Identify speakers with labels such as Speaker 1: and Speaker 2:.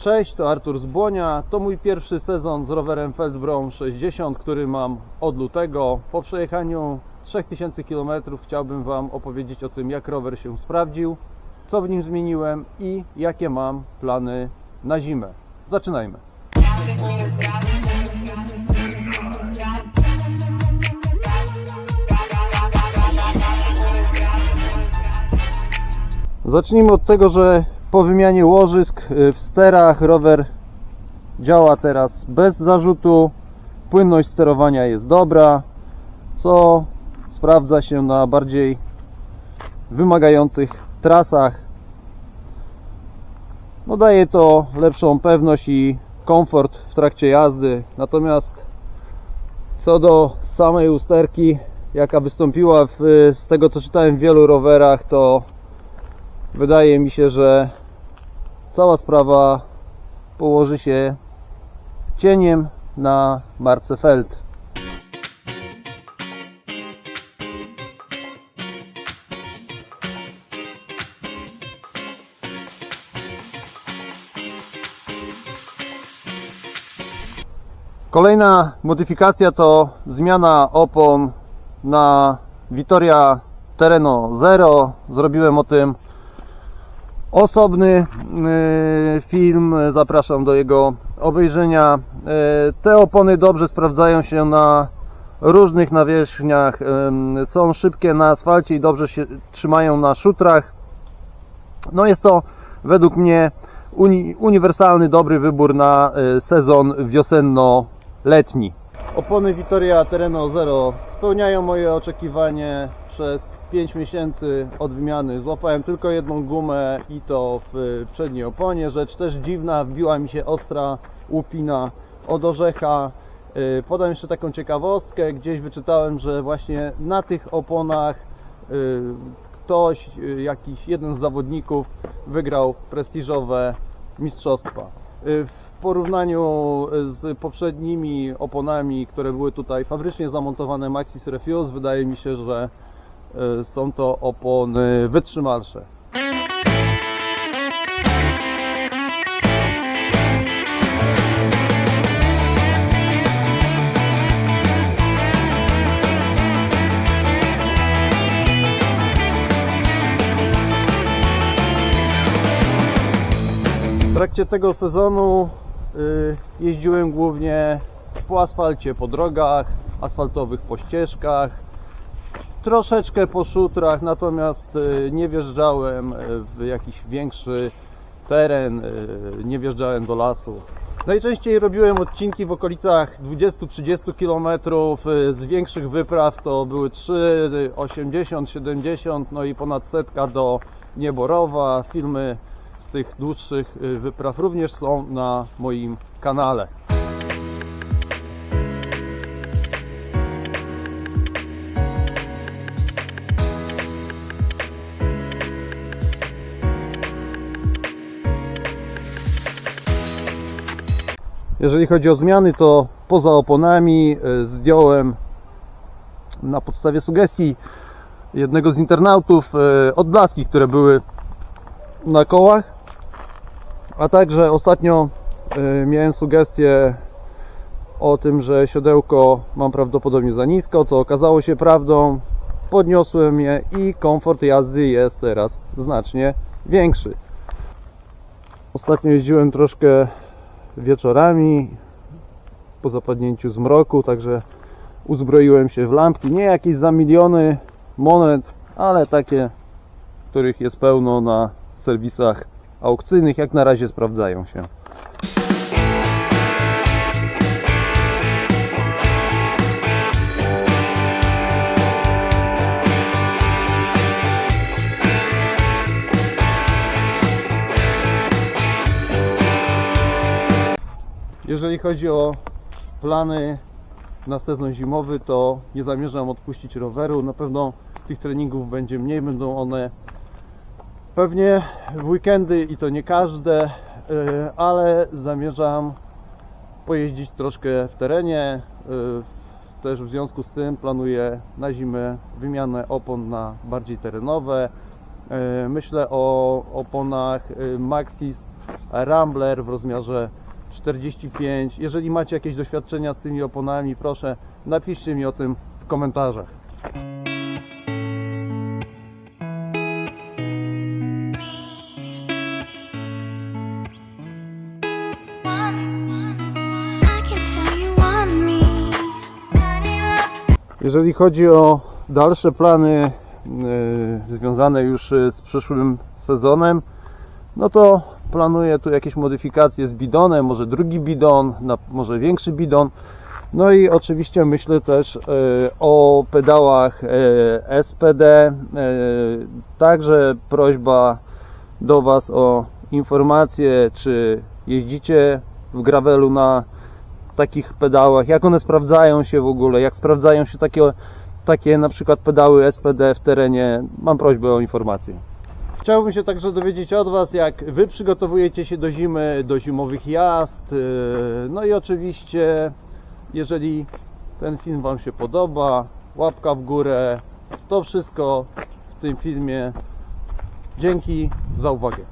Speaker 1: Cześć, to Artur z Błonia. To mój pierwszy sezon z rowerem Feldbrom 60, który mam od lutego. Po przejechaniu 3000 km chciałbym Wam opowiedzieć o tym, jak rower się sprawdził, co w nim zmieniłem i jakie mam plany na zimę. Zaczynajmy. Zacznijmy od tego, że po wymianie łożysk w sterach rower działa teraz bez zarzutu. Płynność sterowania jest dobra, co sprawdza się na bardziej wymagających trasach. No, daje to lepszą pewność i komfort w trakcie jazdy. Natomiast co do samej usterki, jaka wystąpiła z tego, co czytałem w wielu rowerach, to wydaje mi się, że cała sprawa położy się cieniem na marce Feld. Kolejna modyfikacja to zmiana opon na Vittoria Terreno Zero. Zrobiłem o tym osobny film, zapraszam do jego obejrzenia. Te opony dobrze sprawdzają się na różnych nawierzchniach, są szybkie na asfalcie i dobrze się trzymają na szutrach. No, jest to według mnie uniwersalny, dobry wybór na sezon wiosenno-letni. Opony Vittoria Terreno Zero spełniają moje oczekiwanie. Przez 5 miesięcy od wymiany złapałem tylko jedną gumę i to w przedniej oponie. Rzecz też dziwna, wbiła mi się ostra łupina od orzecha. Podam jeszcze taką ciekawostkę. Gdzieś wyczytałem, że właśnie na tych oponach jeden z zawodników wygrał prestiżowe mistrzostwa. W porównaniu z poprzednimi oponami, które były tutaj fabrycznie zamontowane Maxxis Refuse, wydaje mi się, że są to opony wytrzymalsze. W trakcie tego sezonu jeździłem głównie po asfalcie, po drogach asfaltowych, po ścieżkach, troszeczkę po szutrach, natomiast nie wjeżdżałem w jakiś większy teren, nie wjeżdżałem do lasu. Najczęściej robiłem odcinki w okolicach 20-30 km, z większych wypraw to były 3, 80, 70, no i ponad setka do Nieborowa. Filmy z tych dłuższych wypraw również są na moim kanale. Jeżeli chodzi o zmiany, to poza oponami zdjąłem na podstawie sugestii jednego z internautów odblaski, które były na kołach, a także ostatnio miałem sugestię o tym, że siodełko mam prawdopodobnie za nisko, co okazało się prawdą. Podniosłem je i komfort jazdy jest teraz znacznie większy. Ostatnio jeździłem troszkę wieczorami po zapadnięciu zmroku, także uzbroiłem się w lampki, nie jakieś za miliony monet, ale takie, których jest pełno na serwisach aukcyjnych, jak na razie sprawdzają się. Jeżeli chodzi o plany na sezon zimowy, to nie zamierzam odpuścić roweru. Na pewno tych treningów będzie mniej, będą one pewnie w weekendy i to nie każde, ale zamierzam pojeździć troszkę w terenie. Też w związku z tym planuję na zimę wymianę opon na bardziej terenowe. Myślę o oponach Maxxis Rambler w rozmiarze 45. Jeżeli macie jakieś doświadczenia z tymi oponami, proszę napiszcie mi o tym w komentarzach. Jeżeli chodzi o dalsze plany związane już z przyszłym sezonem, no to planuję tu jakieś modyfikacje z bidonem, może drugi bidon, może większy bidon. No i oczywiście myślę też o pedałach SPD. Także prośba do Was o informacje, czy jeździcie w gravelu na takich pedałach, jak one sprawdzają się w ogóle, jak sprawdzają się takie na przykład pedały SPD w terenie. Mam prośbę o informację. Chciałbym się także dowiedzieć od Was, jak Wy przygotowujecie się do zimy, do zimowych jazd. No i oczywiście, jeżeli ten film Wam się podoba, łapka w górę. To wszystko w tym filmie. Dzięki za uwagę.